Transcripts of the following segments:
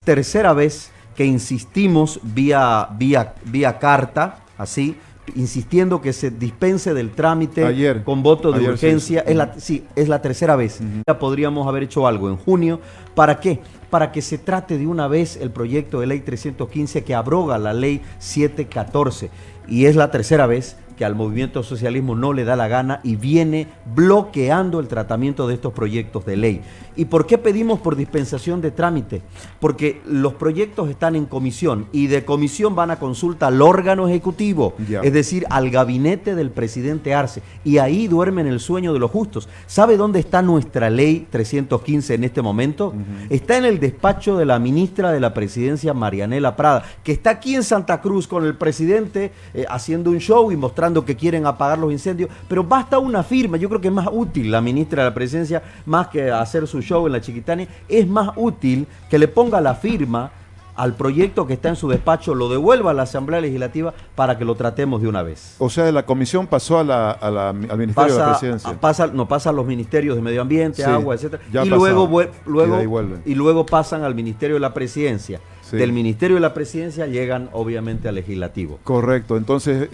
tercera vez que insistimos vía carta, así, insistiendo que se dispense del trámite con voto de urgencia. Es la tercera vez. Ya podríamos haber hecho algo en junio. ¿Para qué? Para que se trate de una vez el proyecto de ley 315 que abroga la ley 714. Y es la tercera vez que al movimiento socialismo no le da la gana y viene bloqueando el tratamiento de estos proyectos de ley. ¿Y por qué pedimos por dispensación de trámite? Porque los proyectos están en comisión y de comisión van a consulta al órgano ejecutivo, es decir, al gabinete del presidente Arce, y ahí duermen el sueño de los justos. ¿Sabe dónde está nuestra ley 315 en este momento? Está en el despacho de la ministra de la Presidencia, Marianela Prada, que está aquí en Santa Cruz con el presidente haciendo un show y mostrando que quieren apagar los incendios, pero basta una firma. Yo creo que es más útil la ministra de la Presidencia, más que hacer su show en la Chiquitania, es más útil que le ponga la firma al proyecto que está en su despacho, lo devuelva a la Asamblea Legislativa para que lo tratemos de una vez. O sea, la comisión pasó al Ministerio de la Presidencia. Pasa a los ministerios de Medio Ambiente, sí, Agua, etcétera, y luego pasan al Ministerio de la Presidencia. Sí. Del Ministerio de la Presidencia llegan obviamente al Legislativo. Correcto, entonces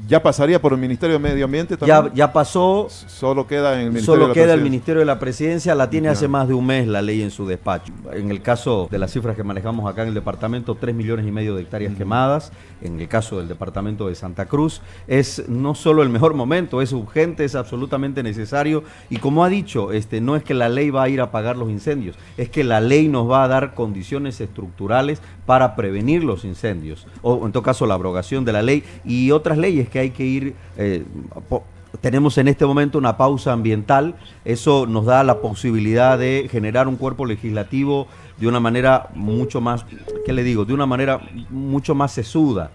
ya pasaría por el Ministerio de Medio Ambiente también. Ya pasó. Solo queda en el Ministerio de la Presidencia. El Ministerio de la Presidencia, la tiene hace más de un mes la ley en su despacho. En el caso de las cifras que manejamos acá en el departamento, 3,5 millones de hectáreas quemadas. En el caso del departamento de Santa Cruz, es no solo el mejor momento, es urgente, es absolutamente necesario. Y como ha dicho, no es que la ley va a ir a apagar los incendios, es que la ley nos va a dar condiciones estructurales para prevenir los incendios, o en todo caso la abrogación de la ley y otras leyes que hay que ir. Tenemos en este momento una pausa ambiental, eso nos da la posibilidad de generar un cuerpo legislativo de una manera mucho más, ¿qué le digo? De una manera mucho más sesuda,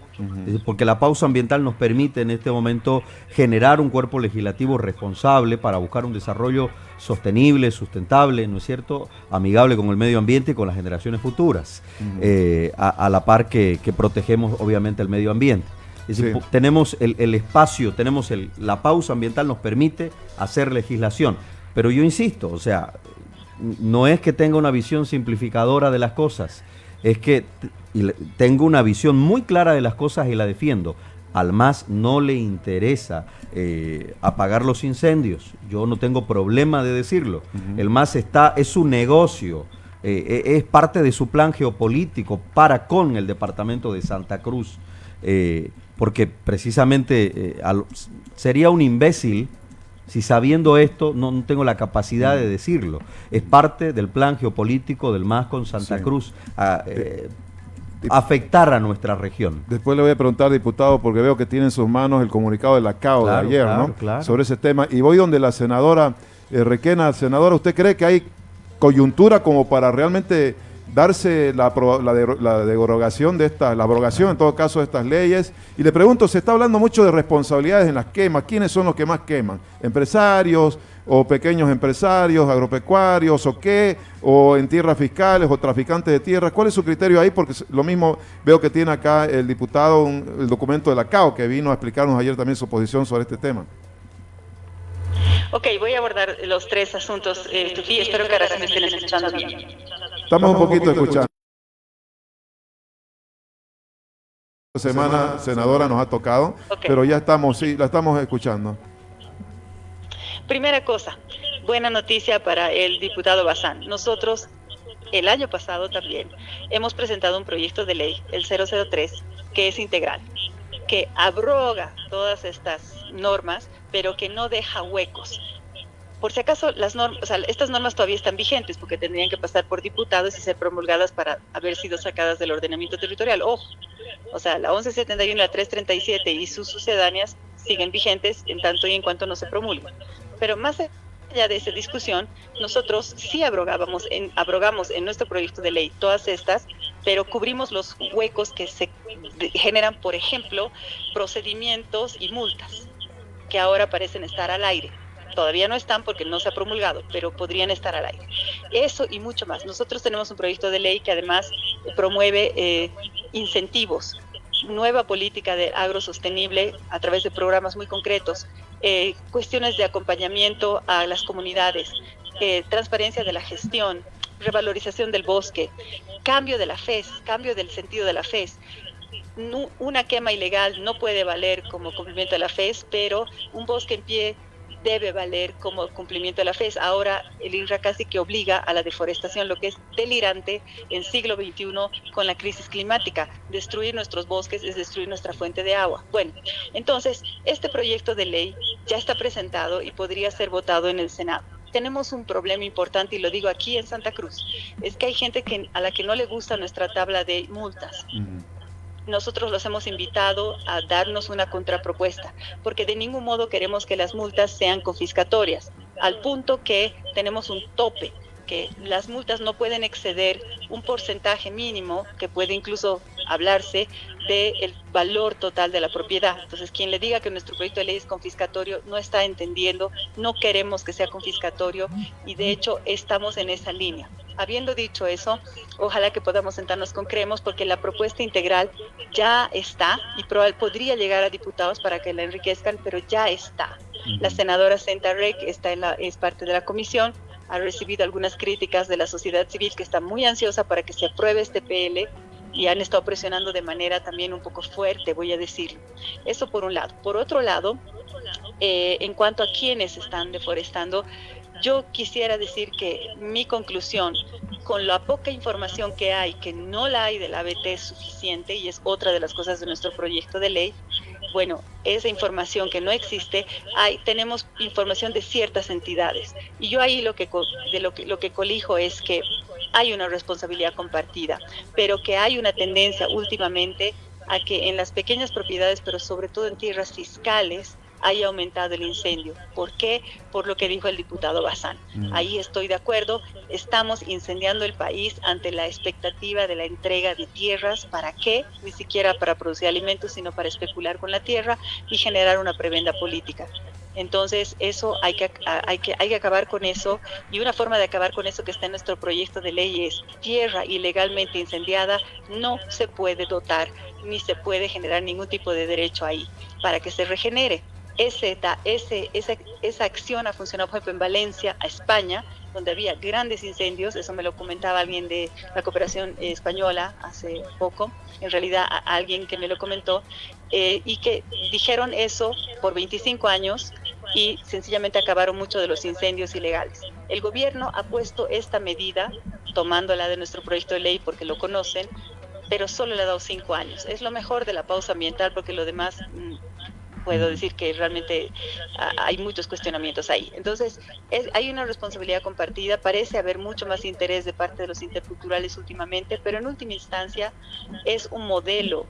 porque la pausa ambiental nos permite en este momento generar un cuerpo legislativo responsable para buscar un desarrollo sostenible, sustentable, ¿no es cierto?, amigable con el medio ambiente y con las generaciones futuras, a la par que protegemos obviamente el medio ambiente. Es decir, tenemos el espacio, la pausa ambiental nos permite hacer legislación, pero yo insisto, o sea, no es que tenga una visión simplificadora de las cosas, es que tengo una visión muy clara de las cosas y la defiendo. Al MAS no le interesa apagar los incendios, yo no tengo problema de decirlo. El MAS es su negocio, es parte de su plan geopolítico para con el departamento de Santa Cruz, porque precisamente sería un imbécil si sabiendo esto no tengo la capacidad de decirlo. Es parte del plan geopolítico del MAS con Santa Cruz. Afectar a nuestra región. Después le voy a preguntar, diputado, porque veo que tiene en sus manos el comunicado de la CAO de ayer, ¿no? Sobre ese tema. Y voy donde la senadora Requena. Senadora, ¿usted cree que hay coyuntura como para realmente darse la derogación de la abrogación en todo caso de estas leyes? Y le pregunto, se está hablando mucho de responsabilidades en las quemas. ¿Quiénes son los que más queman? ¿Empresarios o pequeños empresarios, agropecuarios o qué? ¿O en tierras fiscales o traficantes de tierras? ¿Cuál es su criterio ahí? Porque lo mismo veo que tiene acá el diputado el documento de la CAO que vino a explicarnos ayer también su posición sobre este tema. Ok, voy a abordar los tres asuntos, y espero que ahora se me estén escuchando bien. Estamos un poquito escuchando. Esta semana, senadora, nos ha tocado, pero ya estamos, la estamos escuchando. Primera cosa, buena noticia para el diputado Bazán. Nosotros, el año pasado también, hemos presentado un proyecto de ley, el 003, que es integral, que abroga todas estas normas, pero que no deja huecos. Por si acaso, estas normas todavía están vigentes porque tendrían que pasar por diputados y ser promulgadas para haber sido sacadas del ordenamiento territorial. Ojo, o sea, la 1171 y la 337 y sus sucedáneas siguen vigentes en tanto y en cuanto no se promulguen. Pero más allá de esa discusión, nosotros sí abrogamos en nuestro proyecto de ley todas estas, pero cubrimos los huecos que se generan, por ejemplo, procedimientos y multas, que ahora parecen estar al aire. Todavía no están porque no se ha promulgado, pero podrían estar al aire. Eso y mucho más. Nosotros tenemos un proyecto de ley que además promueve incentivos, nueva política de agrosostenible a través de programas muy concretos, cuestiones de acompañamiento a las comunidades, transparencia de la gestión, revalorización del bosque, cambio de la FES, cambio del sentido de la FES. Una quema ilegal no puede valer como cumplimiento de la FES, pero un bosque en pie debe valer como cumplimiento de la FES. Ahora el INRA casi que obliga a la deforestación, lo que es delirante en siglo XXI con la crisis climática. Destruir nuestros bosques es destruir nuestra fuente de agua. Bueno, entonces este proyecto de ley ya está presentado y podría ser votado en el Senado. Tenemos un problema importante, y lo digo aquí en Santa Cruz, es que hay gente a la que no le gusta nuestra tabla de multas. Nosotros los hemos invitado a darnos una contrapropuesta, porque de ningún modo queremos que las multas sean confiscatorias, al punto que tenemos un tope, que las multas no pueden exceder un porcentaje mínimo, que puede incluso hablarse del valor total de la propiedad. Entonces, quien le diga que nuestro proyecto de ley es confiscatorio no está entendiendo, no queremos que sea confiscatorio, y de hecho estamos en esa línea. Habiendo dicho eso, ojalá que podamos sentarnos con Creemos, porque la propuesta integral ya está y podría llegar a diputados para que la enriquezcan, pero ya está. La senadora Senta Rek es parte de la comisión, ha recibido algunas críticas de la sociedad civil que está muy ansiosa para que se apruebe este PL, y han estado presionando de manera también un poco fuerte, voy a decirlo. Eso por un lado. Por otro lado, en cuanto a quienes están deforestando, yo quisiera decir que mi conclusión, con la poca información que hay, que no la hay del ABT suficiente, y es otra de las cosas de nuestro proyecto de ley, bueno, esa información que no existe, tenemos información de ciertas entidades. Y yo ahí lo que colijo es que hay una responsabilidad compartida, pero que hay una tendencia últimamente a que en las pequeñas propiedades, pero sobre todo en tierras fiscales, haya aumentado el incendio. ¿Por qué? Por lo que dijo el diputado Bazán. Ahí estoy de acuerdo. Estamos incendiando el país ante la expectativa de la entrega de tierras. ¿Para qué? Ni siquiera para producir alimentos, sino para especular con la tierra y generar una prebenda política. Entonces, eso hay que acabar con eso, y una forma de acabar con eso que está en nuestro proyecto de ley es: tierra ilegalmente incendiada no se puede dotar, ni se puede generar ningún tipo de derecho ahí para que se regenere. Esa acción ha funcionado, por ejemplo, en Valencia, a España, donde había grandes incendios. Eso me lo comentaba alguien de la cooperación española hace poco, en realidad alguien que me lo comentó, y que dijeron eso por 25 años y sencillamente acabaron muchos de los incendios ilegales. El gobierno ha puesto esta medida, tomándola de nuestro proyecto de ley porque lo conocen, pero solo le ha dado 5 años. Es lo mejor de la pausa ambiental, porque lo demás puedo decir que realmente hay muchos cuestionamientos ahí. Entonces, hay una responsabilidad compartida. Parece haber mucho más interés de parte de los interculturales últimamente, pero en última instancia es un modelo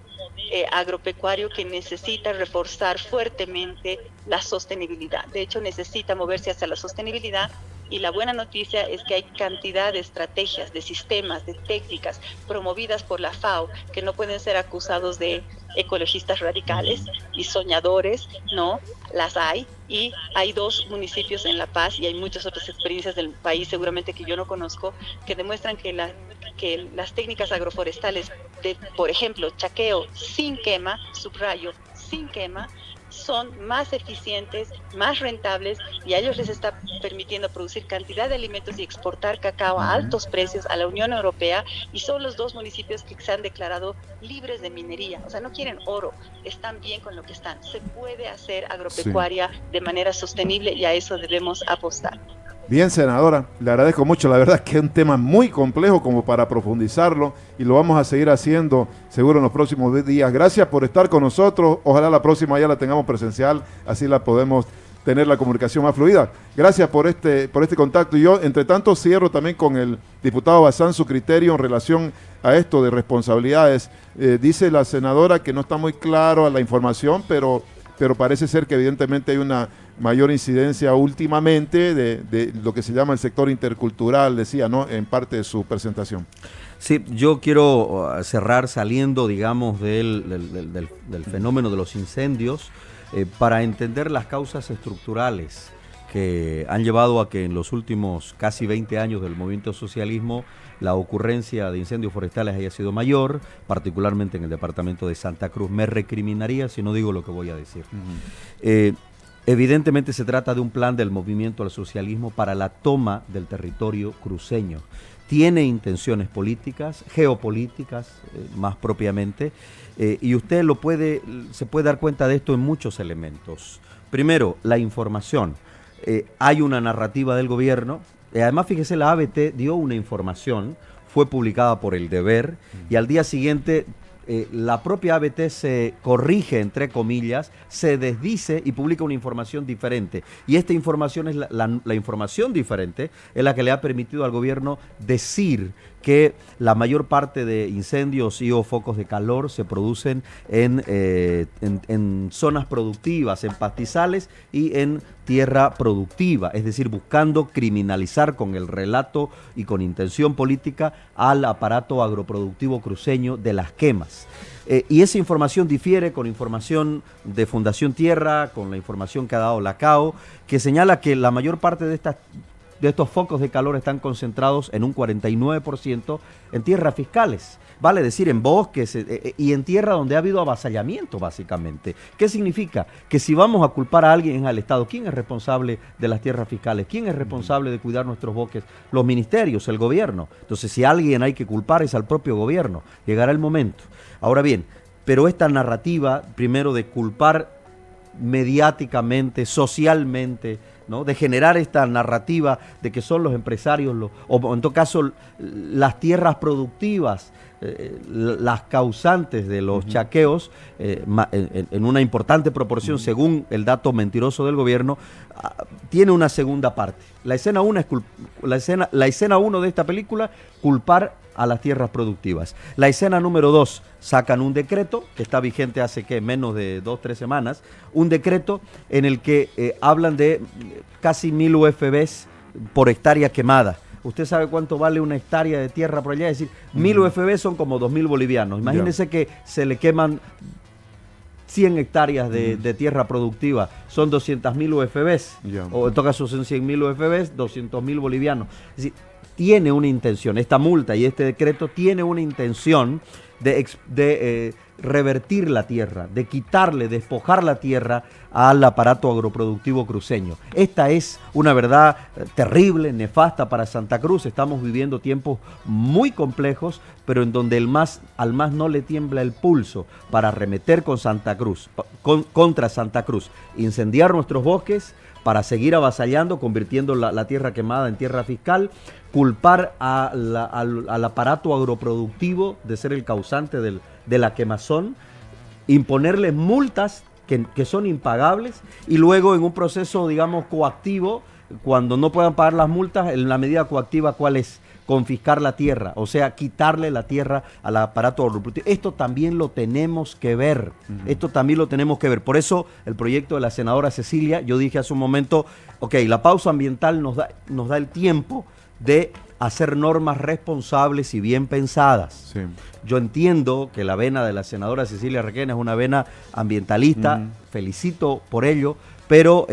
agropecuario que necesita reforzar fuertemente la sostenibilidad. De hecho, necesita moverse hacia la sostenibilidad. Y la buena noticia es que hay cantidad de estrategias, de sistemas, de técnicas promovidas por la FAO, que no pueden ser acusados de ecologistas radicales y soñadores, no, las hay. Y hay 2 municipios en La Paz, y hay muchas otras experiencias del país seguramente que yo no conozco, que demuestran que las técnicas agroforestales de, por ejemplo, chaqueo sin quema, subrayo, sin quema, son más eficientes, más rentables, y a ellos les está permitiendo producir cantidad de alimentos y exportar cacao a altos precios a la Unión Europea, y son los 2 municipios que se han declarado libres de minería. O sea, no quieren oro, están bien con lo que están. Se puede hacer agropecuaria de manera sostenible, y a eso debemos apostar. Bien, senadora, le agradezco mucho. La verdad es que es un tema muy complejo como para profundizarlo, y lo vamos a seguir haciendo seguro en los próximos días. Gracias por estar con nosotros. Ojalá la próxima ya la tengamos presencial, así la podemos tener la comunicación más fluida. Gracias por este contacto. Y yo, entre tanto, cierro también con el diputado Bazán su criterio en relación a esto de responsabilidades. Dice la senadora que no está muy claro la información, pero parece ser que evidentemente hay una mayor incidencia últimamente de lo que se llama el sector intercultural, decía, ¿no?, en parte de su presentación. Sí, yo quiero cerrar saliendo, digamos, del fenómeno de los incendios, para entender las causas estructurales que han llevado a que en los últimos casi 20 años del movimiento socialismo la ocurrencia de incendios forestales haya sido mayor, particularmente en el departamento de Santa Cruz. Me recriminaría si no digo lo que voy a decir. Evidentemente se trata de un plan del movimiento al socialismo para la toma del territorio cruceño. tiene intenciones políticas, geopolíticas más propiamente, y usted se puede dar cuenta de esto en muchos elementos. Primero, la información. Hay una narrativa del gobierno, además fíjese, la ABT dio una información, fue publicada por El Deber, y al día siguiente la propia ABT se corrige, entre comillas, se desdice y publica una información diferente. Y esta información es la información diferente, es la que le ha permitido al gobierno decir que la mayor parte de incendios y o focos de calor se producen en zonas productivas, en pastizales y en tierra productiva, es decir, buscando criminalizar con el relato y con intención política al aparato agroproductivo cruceño de las quemas. Y esa información difiere con información de Fundación Tierra, con la información que ha dado la CAO, que señala que la mayor parte de estos focos de calor están concentrados en un 49% en tierras fiscales, vale decir en bosques y en tierra donde ha habido avasallamiento básicamente. ¿Qué significa? Que si vamos a culpar a alguien al Estado, ¿quién es responsable de las tierras fiscales? ¿Quién es responsable de cuidar nuestros bosques? Los ministerios, el gobierno. Entonces, si a alguien hay que culpar es al propio gobierno. Llegará el momento. Ahora bien, pero esta narrativa, primero de culpar mediáticamente, socialmente, ¿no? De generar esta narrativa de que son los empresarios, o en todo caso las tierras productivas, las causantes de los chaqueos, en una importante proporción, según el dato mentiroso del gobierno, tiene una segunda parte. La escena 1 de esta película, culpar a las tierras productivas. La escena número 2, sacan un decreto que está vigente hace menos de 2-3 semanas, un decreto en el que hablan de casi 1000 UFBs por hectárea quemada. ¿Usted sabe cuánto vale una hectárea de tierra por allá? Es decir, 1000 UFB son como 2000 bolivianos. Imagínense que se le queman 100 hectáreas de tierra productiva, son 200.000 UFBs, o en todo caso son 100.000 UFBs, 200.000 bolivianos. Es decir, tiene una intención, esta multa y este decreto tiene una intención de revertir la tierra, de quitarle, despojar la tierra al aparato agroproductivo cruceño. Esta es una verdad terrible, nefasta para Santa Cruz. Estamos viviendo tiempos muy complejos, pero en donde al más no le tiembla el pulso para arremeter con Santa Cruz, contra Santa Cruz, incendiar nuestros bosques para seguir avasallando, convirtiendo la tierra quemada en tierra fiscal, culpar al aparato agroproductivo de ser el causante de la quemazón, imponerles multas que son impagables y luego en un proceso, digamos, coactivo, cuando no puedan pagar las multas, en la medida coactiva, ¿cuál es? Confiscar la tierra, o sea, quitarle la tierra al aparato agroproductivo. Esto también lo tenemos que ver, Por eso el proyecto de la senadora Cecilia, yo dije hace un momento, ok, la pausa ambiental nos da el tiempo de hacer normas responsables y bien pensadas. Sí. Yo entiendo que la vena de la senadora Cecilia Requena es una vena ambientalista, felicito por ello, pero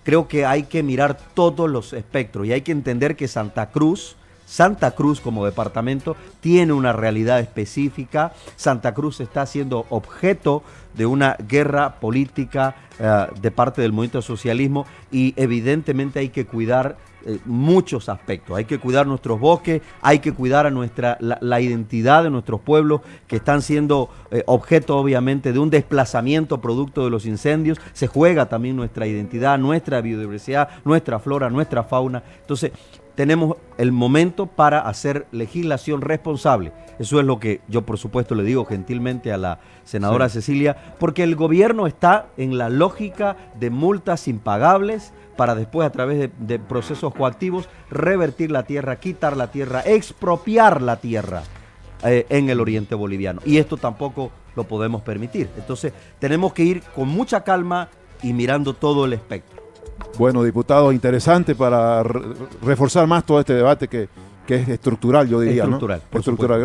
creo que hay que mirar todos los espectros y hay que entender que Santa Cruz como departamento tiene una realidad específica. Santa Cruz está siendo objeto de una guerra política de parte del movimiento socialismo y evidentemente hay que cuidar muchos aspectos. Hay que cuidar nuestros bosques, hay que cuidar a la identidad de nuestros pueblos que están siendo objeto obviamente de un desplazamiento producto de los incendios. Se juega también nuestra identidad, nuestra biodiversidad, nuestra flora, nuestra fauna. Entonces, tenemos el momento para hacer legislación responsable. Eso es lo que yo, por supuesto, le digo gentilmente a la senadora Cecilia, porque el gobierno está en la lógica de multas impagables para después, a través de procesos coactivos, revertir la tierra, quitar la tierra, expropiar la tierra en el oriente boliviano. Y esto tampoco lo podemos permitir. Entonces, tenemos que ir con mucha calma y mirando todo el espectro. Bueno, diputado, interesante para reforzar más todo este debate que es estructural, yo diría. Estructural, ¿no? Estructural.